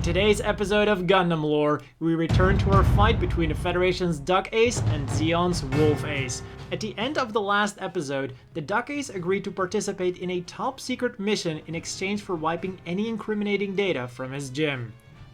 In today's episode of Gundam Lore, we return to our fight between the Federation's Duck Ace and Zeon's Wolf Ace. At the end of the last episode, the Duck Ace agreed to participate in a top-secret mission in exchange for wiping any incriminating data from his gym.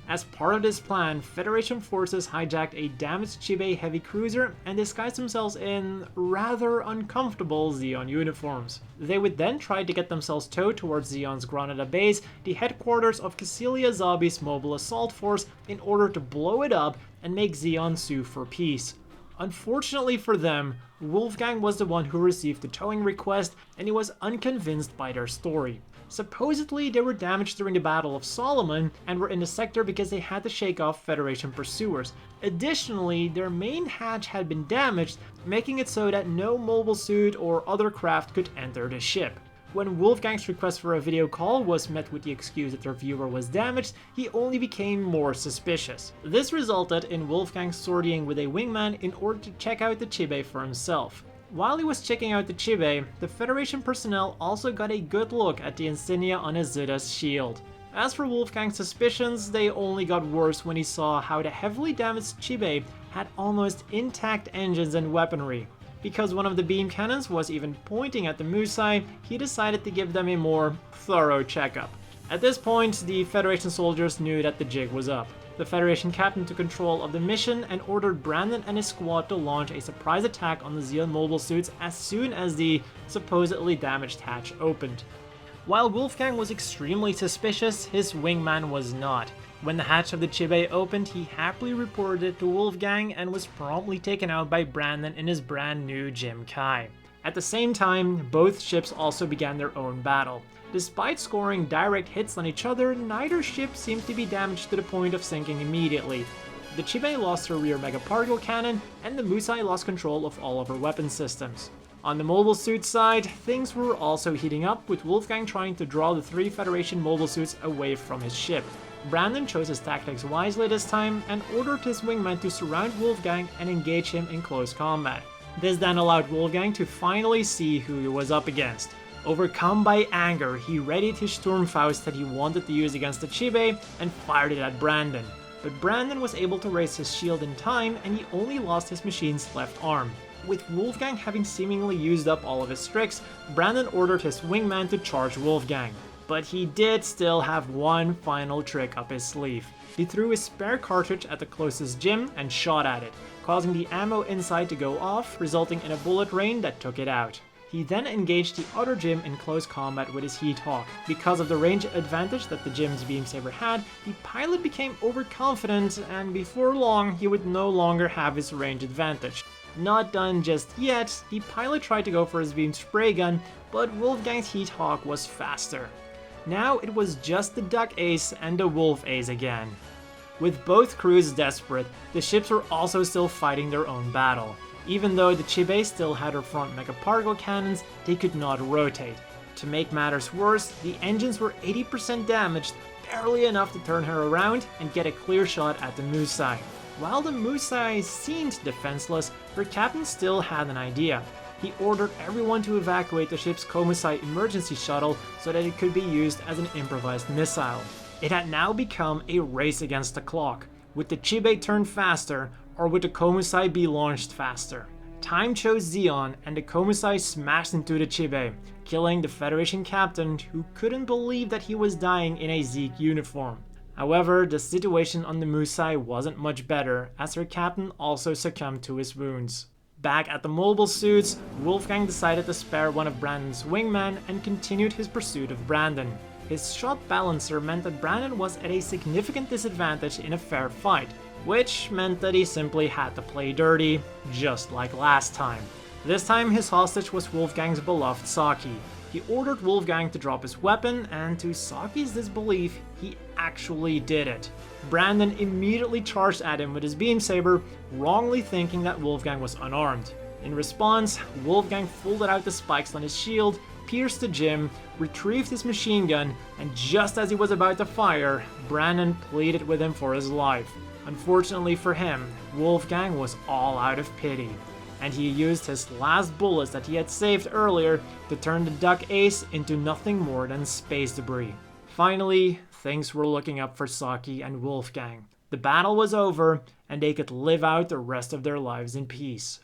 As part of this plan, Federation forces hijacked a damaged Chibe heavy cruiser and disguised themselves in rather uncomfortable Zeon uniforms. They would then try to get themselves towed towards Zeon's Granada base, the headquarters of Cecilia Zabi's mobile assault force, in order to blow it up and make Zeon sue for peace. Unfortunately for them, Wolfgang was the one who received the towing request, and he was unconvinced by their story. Supposedly, they were damaged during the Battle of Solomon and were in the sector because they had to shake off Federation pursuers. Additionally, their main hatch had been damaged, making it so that no mobile suit or other craft could enter the ship. When Wolfgang's request for a video call was met with the excuse that their viewer was damaged, he only became more suspicious. This resulted in Wolfgang sortying with a wingman in order to check out the Chibe for himself. While he was checking out the Chibe, the Federation personnel also got a good look at the insignia on Azuda's shield. As for Wolfgang's suspicions, they only got worse when he saw how the heavily damaged Chibe had almost intact engines and weaponry. Because one of the beam cannons was even pointing at the Musai, he decided to give them a more thorough checkup. At this point, the Federation soldiers knew that the jig was up. The Federation captain took control of the mission and ordered Brandon and his squad to launch a surprise attack on the Zeon mobile suits as soon as the supposedly damaged hatch opened. While Wolfgang was extremely suspicious, his wingman was not. When the hatch of the Chibe opened, he happily reported it to Wolfgang and was promptly taken out by Brandon in his brand new Jim Kai. At the same time, both ships also began their own battle. Despite scoring direct hits on each other, neither ship seemed to be damaged to the point of sinking immediately. The Chibe lost her rear megaparticle cannon, and the Musai lost control of all of her weapon systems. On the mobile suit side, things were also heating up, with Wolfgang trying to draw the three Federation mobile suits away from his ship. Brandon chose his tactics wisely this time and ordered his wingman to surround Wolfgang and engage him in close combat. This then allowed Wolfgang to finally see who he was up against. Overcome by anger, he readied his Sturmfaust that he wanted to use against the Chibe and fired it at Brandon. But Brandon was able to raise his shield in time, and he only lost his machine's left arm. With Wolfgang having seemingly used up all of his tricks, Brandon ordered his wingman to charge Wolfgang. But he did still have one final trick up his sleeve. He threw his spare cartridge at the closest gym and shot at it, causing the ammo inside to go off, resulting in a bullet rain that took it out. He then engaged the other gym in close combat with his Heat Hawk. Because of the range advantage that the gym's beam saber had, the pilot became overconfident, and before long he would no longer have his range advantage. Not done just yet, the pilot tried to go for his beam spray gun, but Wolfgang's Heat Hawk was faster. Now it was just the Duck Ace and the Wolf Ace again. With both crews desperate, the ships were also still fighting their own battle. Even though the Chibe still had her front megaparticle cannons, they could not rotate. To make matters worse, the engines were 80% damaged, barely enough to turn her around and get a clear shot at the Musai. While the Musai seemed defenseless, her captain still had an idea. He ordered everyone to evacuate the ship's Komusai emergency shuttle so that it could be used as an improvised missile. It had now become a race against the clock. Would the Chibe turn faster, or would the Komusai be launched faster? Time chose Zeon, and the Komusai smashed into the Chibe, killing the Federation captain who couldn't believe that he was dying in a Zeke uniform. However, the situation on the Musai wasn't much better, as her captain also succumbed to his wounds. Back at the mobile suits, Wolfgang decided to spare one of Brandon's wingmen and continued his pursuit of Brandon. His shot balancer meant that Brandon was at a significant disadvantage in a fair fight, which meant that he simply had to play dirty, just like last time. This time his hostage was Wolfgang's beloved Saki. He ordered Wolfgang to drop his weapon, and to Saki's disbelief, he actually did it. Brandon immediately charged at him with his beam saber, wrongly thinking that Wolfgang was unarmed. In response, Wolfgang folded out the spikes on his shield, pierced the gym, retrieved his machine gun, and just as he was about to fire, Brandon pleaded with him for his life. Unfortunately for him, Wolfgang was all out of pity, and he used his last bullets that he had saved earlier to turn the Duck Ace into nothing more than space debris. Finally, things were looking up for Saki and Wolfgang. The battle was over, and they could live out the rest of their lives in peace.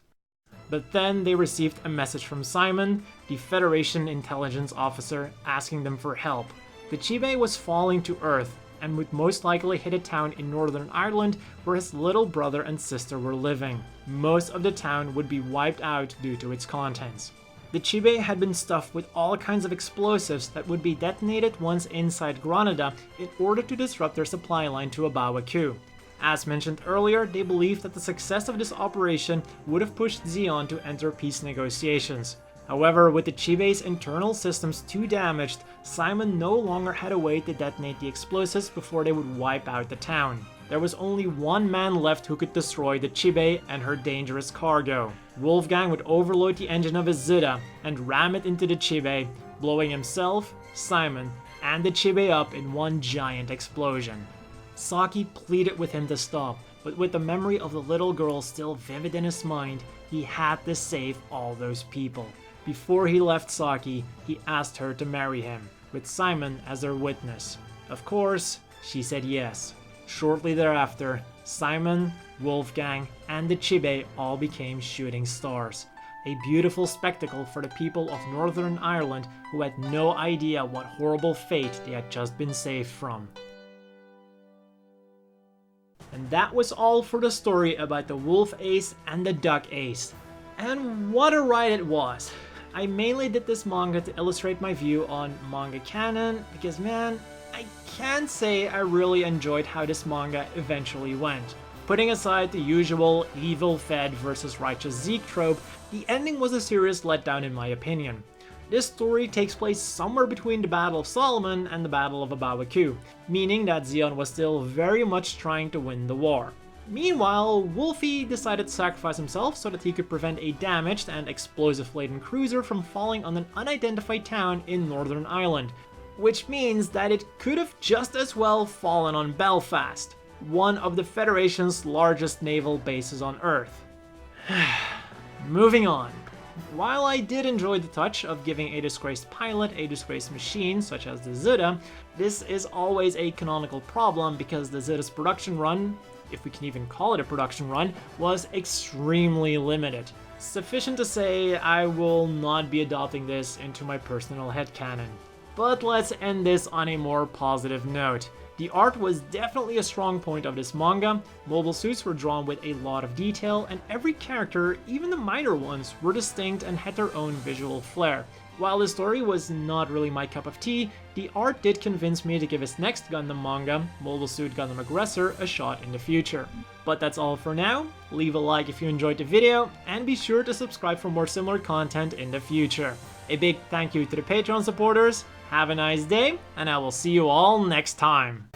But then they received a message from Simon, the Federation intelligence officer, asking them for help. The Chibe was falling to Earth, and would most likely hit a town in Northern Ireland where his little brother and sister were living. Most of the town would be wiped out due to its contents. The Chibe had been stuffed with all kinds of explosives that would be detonated once inside Granada in order to disrupt their supply line to Abawaku. As mentioned earlier, they believed that the success of this operation would have pushed Zeon to enter peace negotiations. However, with the Chibe's internal systems too damaged, Simon no longer had a way to detonate the explosives before they would wipe out the town. There was only one man left who could destroy the Chibe and her dangerous cargo. Wolfgang would overload the engine of his Zuda and ram it into the Chibe, blowing himself, Simon, and the Chibe up in one giant explosion. Saki pleaded with him to stop, but with the memory of the little girl still vivid in his mind, he had to save all those people. Before he left Saki, he asked her to marry him, with Simon as her witness. Of course, she said yes. Shortly thereafter, Simon, Wolfgang, and the Chibe all became shooting stars. A beautiful spectacle for the people of Northern Ireland who had no idea what horrible fate they had just been saved from. And that was all for the story about the Wolf Ace and the Duck Ace. And what a ride it was! I mainly did this manga to illustrate my view on manga canon, because man, I can't say I really enjoyed how this manga eventually went. Putting aside the usual evil-fed versus righteous Zeke trope, the ending was a serious letdown in my opinion. This story takes place somewhere between the Battle of Solomon and the Battle of Abawaku, meaning that Zeon was still very much trying to win the war. Meanwhile, Wolfie decided to sacrifice himself so that he could prevent a damaged and explosive-laden cruiser from falling on an unidentified town in Northern Ireland, which means that it could have just as well fallen on Belfast, one of the Federation's largest naval bases on Earth. Moving on. While I did enjoy the touch of giving a disgraced pilot a disgraced machine such as the Zuda, this is always a canonical problem because the Zuda's production run, if we can even call it a production run, was extremely limited. Sufficient to say, I will not be adopting this into my personal headcanon. But let's end this on a more positive note. The art was definitely a strong point of this manga. Mobile suits were drawn with a lot of detail, and every character, even the minor ones, were distinct and had their own visual flair. While the story was not really my cup of tea, the art did convince me to give his next Gundam manga, Mobile Suit Gundam Aggressor, a shot in the future. But that's all for now. Leave a like if you enjoyed the video, and be sure to subscribe for more similar content in the future. A big thank you to the Patreon supporters. Have a nice day, and I will see you all next time.